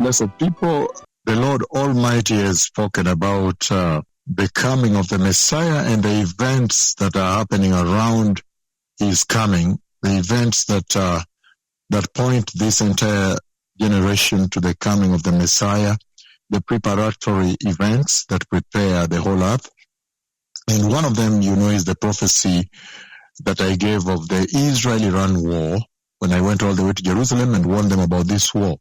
Blessed people, the Lord Almighty has spoken about the coming of the Messiah and the events that are happening around His coming, the events that point this entire generation to the coming of the Messiah, the preparatory events that prepare the whole earth. And one of them, is the prophecy that I gave of the Israel-Iran war when I went all the way to Jerusalem and warned them about this war.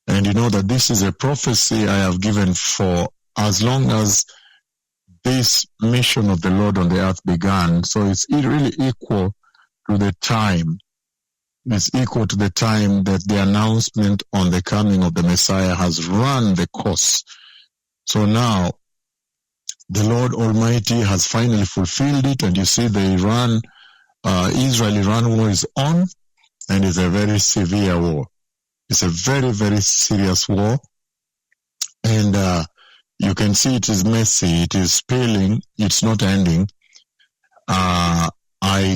And you know that this is a prophecy I have given for as long as this mission of the Lord on the earth began. So it's really equal to the time. It's equal to the time that the announcement on the coming of the Messiah has run the course. So now, the Lord Almighty has finally fulfilled it, and you see the Israel-Iran war is on, and it's a very severe war. It's a very, very serious war, and you can see it is messy, it is spilling, it's not ending. I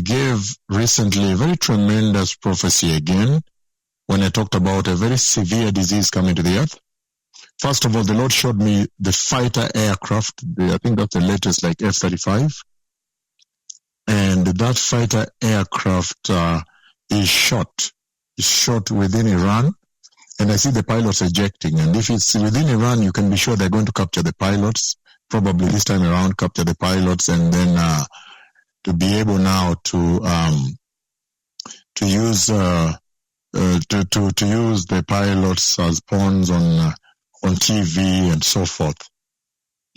gave recently a very tremendous prophecy again when I talked about a very severe disease coming to the earth. First of all, the Lord showed me the fighter aircraft. I think that's the latest, like F-35. And that fighter aircraft is shot within Iran. And I see the pilots ejecting. And if it's within Iran, you can be sure they're going to capture the pilots. Probably this time around, capture the pilots, and then to be able now to use the pilots as pawns on TV and so forth,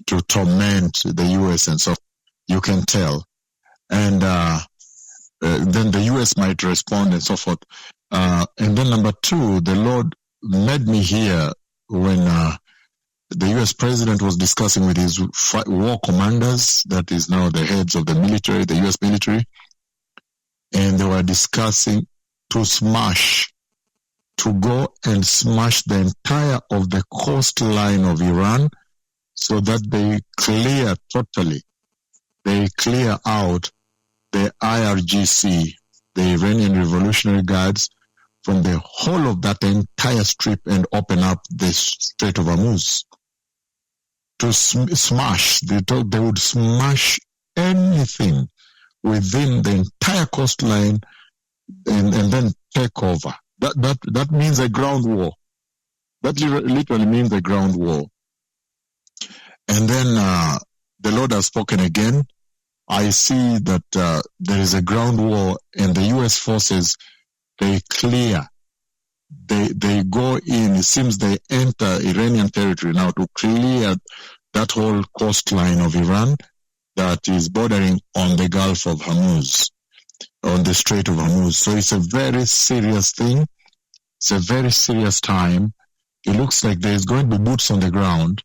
to torment the U.S. and so you can tell. And then the U.S. might respond and so forth. And then number two, the Lord made me hear when the U.S. president was discussing with his war commanders, that is now the heads of the military, the U.S. military, and they were discussing to go and smash the entire of the coastline of Iran so that they clear out the IRGC, the Iranian Revolutionary Guards, from the whole of that entire strip and open up the Strait of Hormuz. To smash, they would smash anything within the entire coastline and then take over. That means a ground war. That literally means a ground war. And then the Lord has spoken again. I see that there is a ground war, and the U.S. forces, they clear. They go in. It seems they enter Iranian territory now to clear that whole coastline of Iran that is bordering on the Gulf of Hormuz, on the Strait of Hormuz. So it's a very serious thing. It's a very serious time. It looks like there is going to be boots on the ground.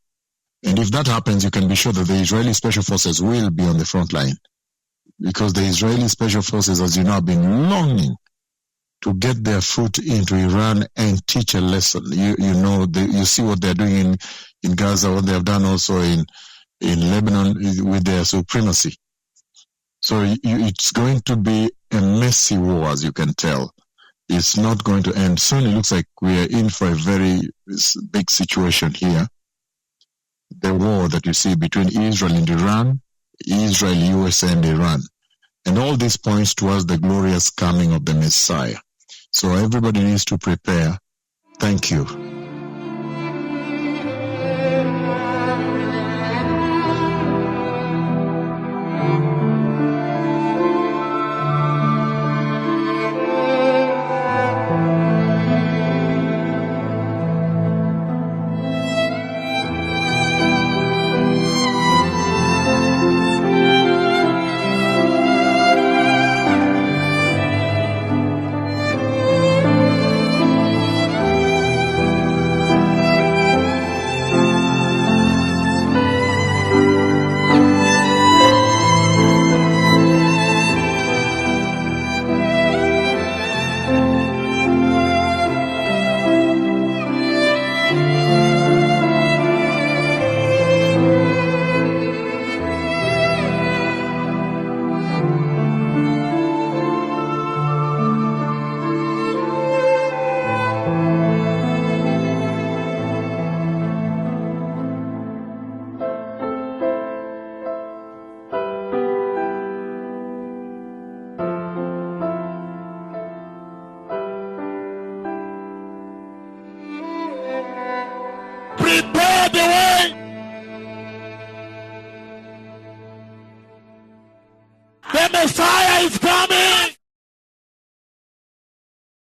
And if that happens, you can be sure that the Israeli Special Forces will be on the front line. Because the Israeli Special Forces, as you know, have been longing to get their foot into Iran and teach a lesson. You see what they're doing in Gaza, what they have done also in Lebanon with their supremacy. So it's going to be a messy war, as you can tell. It's not going to end soon. It looks like we are in for a very big situation here. The war that you see between Israel and Iran, Israel, US, and Iran. And all this points towards the glorious coming of the Messiah. So everybody needs to prepare. Thank you. the fire.